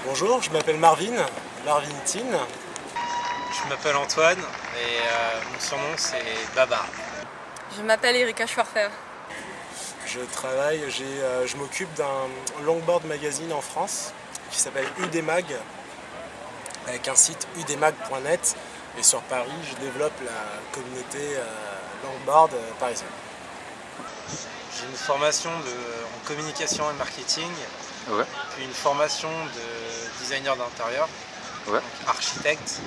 Bonjour, je m'appelle Marvin Tin. Je m'appelle Antoine et mon surnom c'est Baba. Je m'appelle Erika Schwarfer. Je m'occupe d'un longboard magazine en France qui s'appelle UDMag, avec un site udmag.net, et sur Paris je développe la communauté longboard parisienne. J'ai une formation en communication et marketing, Ouais. puis une formation de designer d'intérieur, Ouais. donc architecte,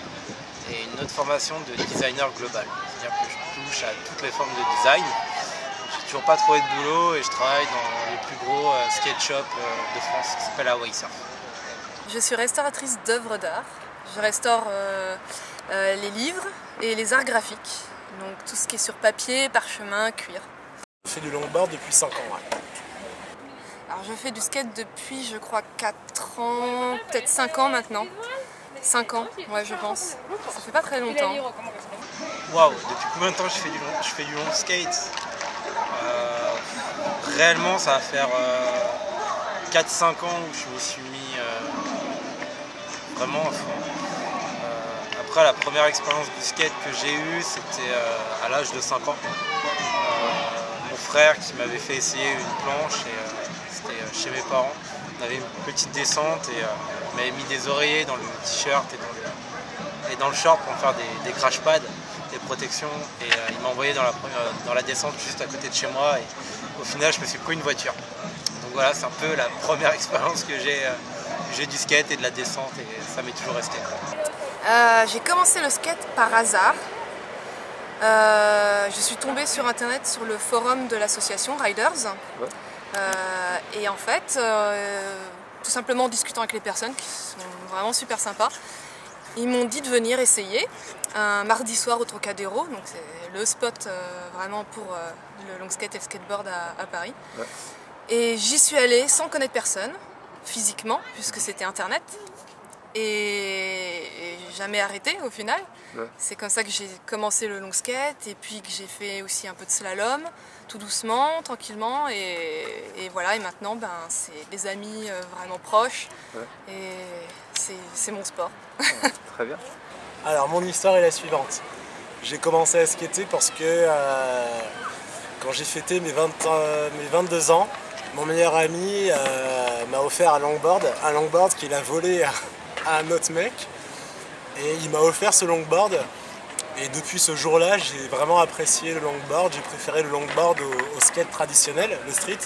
et une autre formation de designer global. C'est-à-dire que je touche à toutes les formes de design. J'ai toujours pas trouvé de boulot et je travaille dans les plus gros skate shops de France qui s'appelle Hawaii Surf. Je suis restauratrice d'œuvres d'art. Je restaure les livres et les arts graphiques. Donc tout ce qui est sur papier, parchemin, cuir. Je fais du longboard depuis 5 ans. Ouais. Alors je fais du skate depuis je crois 4 ans, peut-être 5 ans maintenant. 5 ans, ouais je pense. Ça fait pas très longtemps. Waouh, depuis combien de temps je fais du long skate? Réellement ça va faire 4-5 ans où je me suis mis vraiment à fond. Après la première expérience du skate que j'ai eue c'était à l'âge de 5 ans. Mon frère qui m'avait fait essayer une planche et c'était chez mes parents. On avait une petite descente et il m'avait mis des oreillers dans le t-shirt et dans le short pour me faire des crash pads, des protections, et il m'a envoyé dans la descente juste à côté de chez moi et au final je me suis pris une voiture. Donc voilà, c'est un peu la première expérience que j'ai du skate et de la descente et ça m'est toujours resté. J'ai commencé le skate par hasard. Je suis tombée sur internet sur le forum de l'association Riders. Ouais. Et en fait, tout simplement en discutant avec les personnes qui sont vraiment super sympas, ils m'ont dit de venir essayer un mardi soir au Trocadéro, donc c'est le spot vraiment pour le long skate et le skateboard à Paris. Ouais. Et j'y suis allée sans connaître personne, physiquement, puisque c'était internet. Et jamais arrêté au final. Ouais. C'est comme ça que j'ai commencé le long skate et puis que j'ai fait aussi un peu de slalom, tout doucement, tranquillement, et voilà, et maintenant ben, c'est des amis vraiment proches. Ouais. Et c'est mon sport. Ouais, très bien. Alors mon histoire est la suivante. J'ai commencé à skater parce que quand j'ai fêté mes 22 ans, mon meilleur ami m'a offert un longboard qu'il a volé à un autre mec, et il m'a offert ce longboard, et depuis ce jour-là j'ai vraiment apprécié le longboard. J'ai préféré le longboard au skate traditionnel, le street.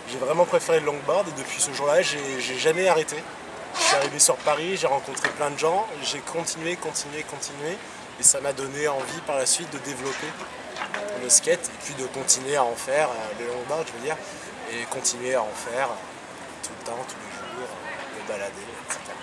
J'ai vraiment préféré le longboard et depuis ce jour-là j'ai jamais arrêté. Je suis arrivé sur Paris, j'ai rencontré plein de gens, j'ai continué et ça m'a donné envie par la suite de développer le skate et puis de continuer à en faire, le longboard je veux dire, et continuer à en faire tout le temps, tous les jours, me balader, etc.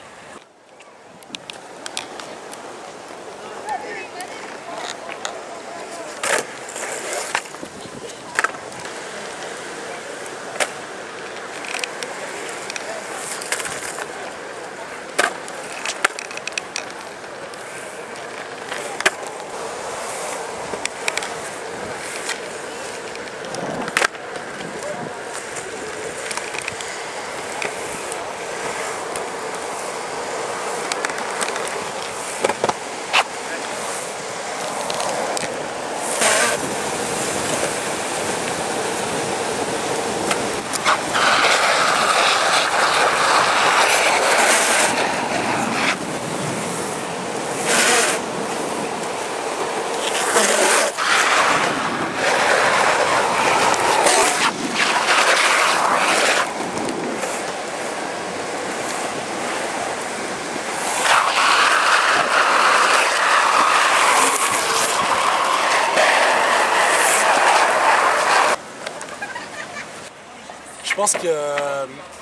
Je pense que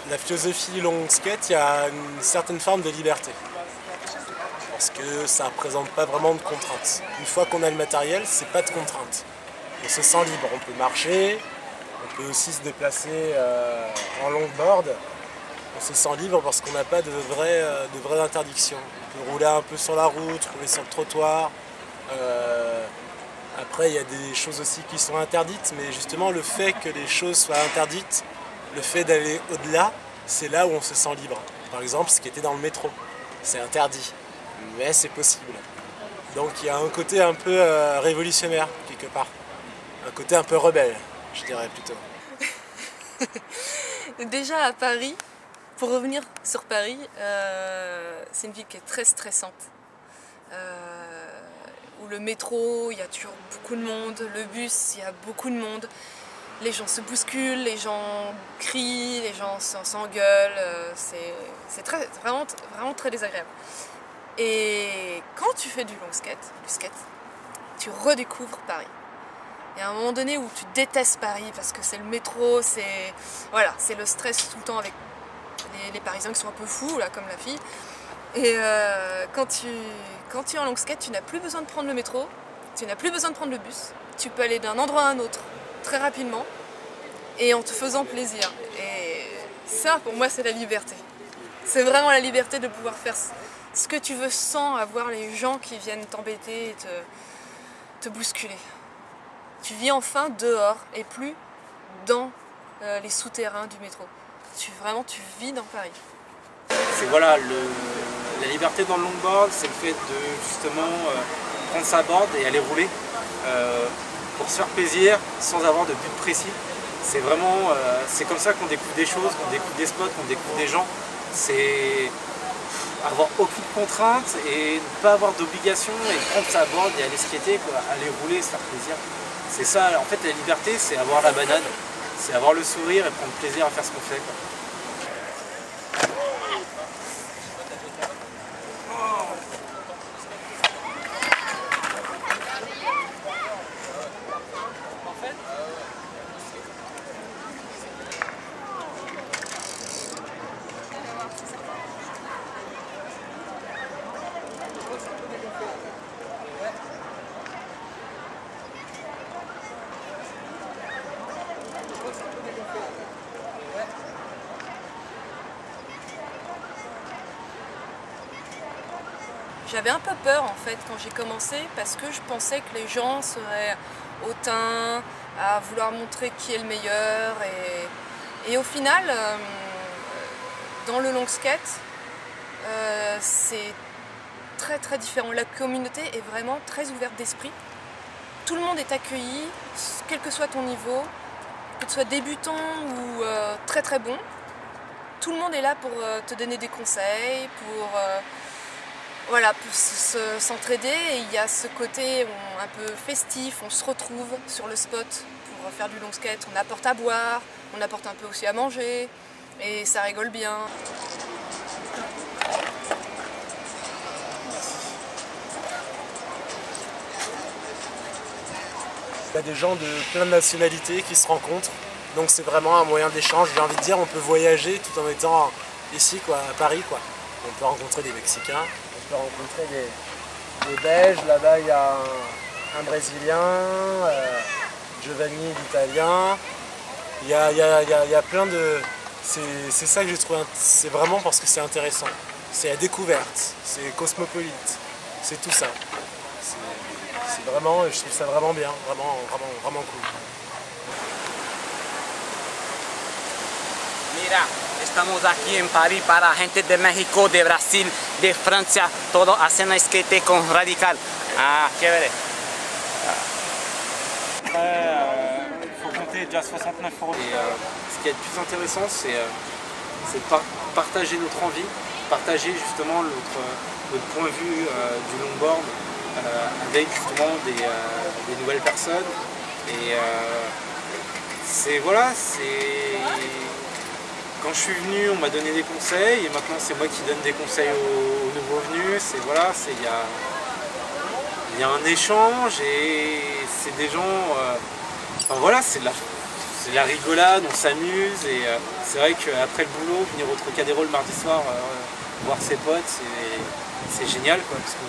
la philosophie long skate, il y a une certaine forme de liberté. Parce que ça ne représente pas vraiment de contraintes. Une fois qu'on a le matériel, c'est pas de contraintes. On se sent libre, on peut marcher, on peut aussi se déplacer en longboard. On se sent libre parce qu'on n'a pas de vraies interdictions. On peut rouler un peu sur la route, rouler sur le trottoir. Après, il y a des choses aussi qui sont interdites, mais justement le fait que les choses soient interdites, le fait d'aller au-delà, c'est là où on se sent libre. Par exemple, ce qui était dans le métro, c'est interdit, mais c'est possible. Donc il y a un côté un peu révolutionnaire, quelque part. Un côté un peu rebelle, je dirais plutôt. Déjà à Paris, pour revenir sur Paris, c'est une ville qui est très stressante. Où le métro, il y a toujours beaucoup de monde, le bus, il y a beaucoup de monde. Les gens se bousculent, les gens crient, les gens s'engueulent. C'est vraiment très désagréable. Et quand tu fais du skate, tu redécouvres Paris. Il y a un moment donné où tu détestes Paris parce que c'est le métro, c'est le stress tout le temps avec les Parisiens qui sont un peu fous, là, comme la fille. Et quand tu es en long skate, tu n'as plus besoin de prendre le métro, tu n'as plus besoin de prendre le bus. Tu peux aller d'un endroit à un autre très rapidement et en te faisant plaisir. Et ça, pour moi, c'est la liberté. C'est vraiment la liberté de pouvoir faire ce que tu veux sans avoir les gens qui viennent t'embêter et te bousculer. Tu vis enfin dehors et plus dans les souterrains du métro. Tu vis dans Paris. C'est voilà, la liberté dans le longboard, c'est le fait de justement prendre sa board et aller rouler pour se faire plaisir sans avoir de but précis. C'est vraiment, c'est comme ça qu'on découvre des choses, qu'on découvre des spots, qu'on découvre des gens. C'est avoir aucune contrainte et ne pas avoir d'obligation et prendre sa board et aller skater, quoi, aller rouler, se faire plaisir. C'est ça, en fait la liberté, c'est avoir la banane, c'est avoir le sourire et prendre plaisir à faire ce qu'on fait, quoi. J'avais un peu peur en fait quand j'ai commencé parce que je pensais que les gens seraient hautains, à vouloir montrer qui est le meilleur et au final, dans le long skate, c'est très différent. La communauté est vraiment très ouverte d'esprit. Tout le monde est accueilli, quel que soit ton niveau, que tu sois débutant ou très bon. Tout le monde est là pour te donner des conseils, pour s'entraider, et il y a ce côté un peu festif, on se retrouve sur le spot pour faire du long skate, on apporte à boire, on apporte un peu aussi à manger et ça rigole bien. Il y a des gens de plein de nationalités qui se rencontrent, donc c'est vraiment un moyen d'échange. J'ai envie de dire, on peut voyager tout en étant ici, quoi, à Paris, quoi. On peut rencontrer des Mexicains, on peut rencontrer des Belges, là-bas il y a un Brésilien, Giovanni l'Italien. Il y a plein de... C'est ça que j'ai trouvé, c'est vraiment parce que c'est intéressant. C'est la découverte, c'est cosmopolite, c'est tout ça. C'est vraiment, je trouve ça vraiment bien, vraiment cool. Mira, estamos aquí en París para gente de México, de Brasil, de Francia, todos hacen skate con Radical. Ah, chévere. Il faut compter déjà 69 €. Et ce qui est le plus intéressant, c'est de partager notre envie, partager justement notre point de vue du longboard avec justement des nouvelles personnes. Et quand je suis venu, on m'a donné des conseils et maintenant c'est moi qui donne des conseils aux nouveaux venus. Il y a un échange et c'est des gens. Enfin voilà, c'est c'est la rigolade, on s'amuse et c'est vrai qu'après le boulot, venir au Trocadéro le mardi soir, voir ses potes, c'est génial quoi, parce qu'on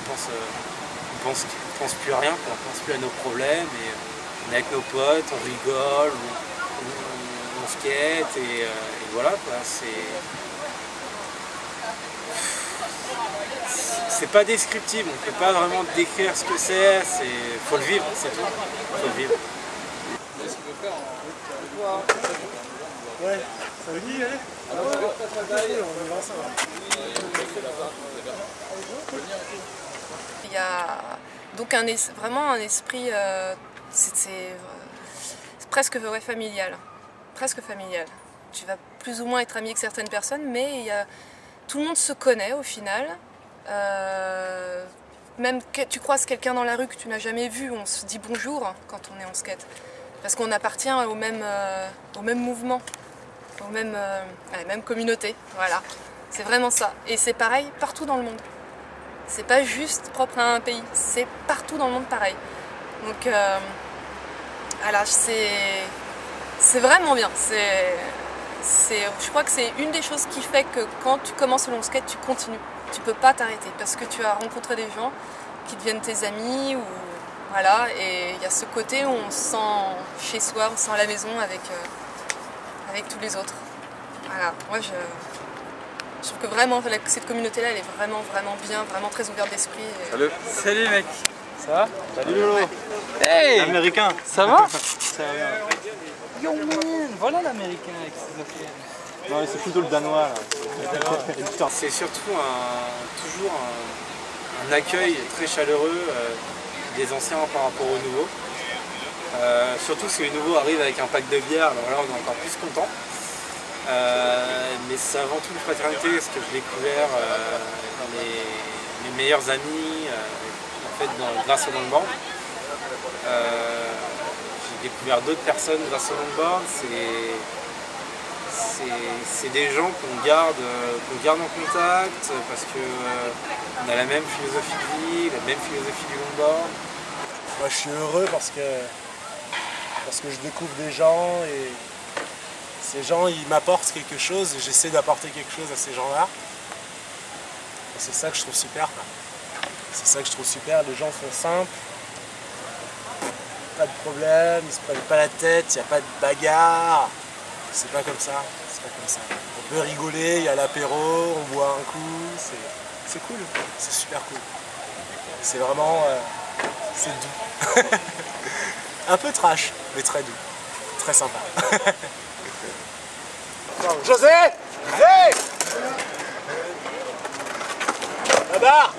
pense plus à rien, quoi, on pense plus à nos problèmes et on est avec nos potes, on rigole, on skate et voilà quoi, c'est pas descriptible, on peut pas vraiment décrire ce que c'est, faut le vivre, c'est tout, faut le vivre. Ouais, ça veut dire allez. Il y a donc vraiment un esprit, c'est presque familial. Presque familial. Tu vas plus ou moins être ami avec certaines personnes, mais tout le monde se connaît au final. Même que tu croises quelqu'un dans la rue que tu n'as jamais vu, on se dit bonjour quand on est en skate. Parce qu'on appartient au même mouvement, à la même communauté. Voilà. C'est vraiment ça. Et c'est pareil partout dans le monde. C'est pas juste propre à un pays, c'est partout dans le monde pareil. Donc voilà, c'est vraiment bien. Je crois que c'est une des choses qui fait que quand tu commences le long skate, tu continues. Tu peux pas t'arrêter parce que tu as rencontré des gens qui deviennent tes amis ou voilà, et il y a ce côté où on se sent chez soi, on se sent à la maison avec tous les autres. Voilà, moi je trouve que vraiment cette communauté-là, elle est vraiment bien, vraiment très ouverte d'esprit. Salut. Salut mec. Ça va? Salut Lolo. Hey. Américain. Ça va? Ça va bien. Yo man, voilà l'américain avec ses affaires. Non, c'est plutôt le danois là. C'est surtout toujours un accueil très chaleureux des anciens par rapport aux nouveaux. Surtout si les nouveaux arrivent avec un pack de bière, alors là on est encore plus content. Mais c'est avant tout une fraternité, parce que j'ai découvert mes meilleurs amis en fait, grâce au longboard. J'ai découvert d'autres personnes grâce au longboard. C'est des gens qu'on garde en contact parce qu'on a la même philosophie de vie, la même philosophie du longboard. Moi je suis heureux parce que je découvre des gens et ces gens ils m'apportent quelque chose et j'essaie d'apporter quelque chose à ces gens-là. Et c'est ça que je trouve super. C'est ça que je trouve super, les gens sont simples, pas de problème, ils se prennent pas la tête, il n'y a pas de bagarre. C'est pas comme ça, c'est pas comme ça. On peut rigoler, il y a l'apéro, on boit un coup, c'est cool, c'est super cool. C'est vraiment, c'est doux. Un peu trash, mais très doux, très sympa. José! José! Là-bas!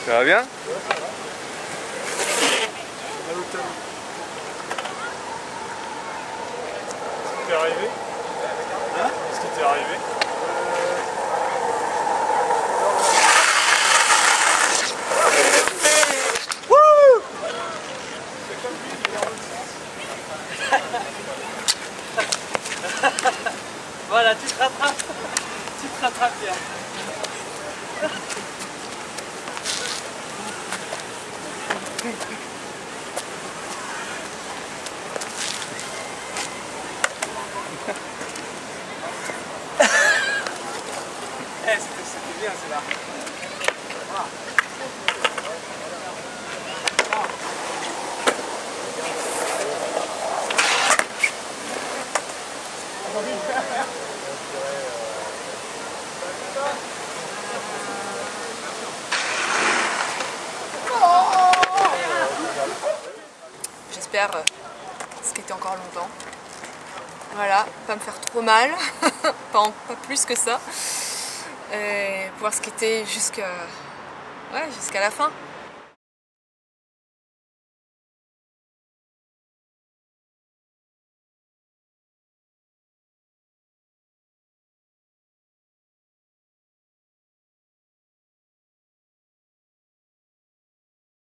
Ça va bien? Est-ce qu'il t'est arrivé? Hein? Est-ce qu'il t'est arrivé? Voilà, tu te rattrapes. Tu te rattrapes bien. C'était bien, c'est là. J'espère skater encore longtemps. Voilà, pas me faire trop mal, pas plus que ça. Et pouvoir skater jusqu'à la fin.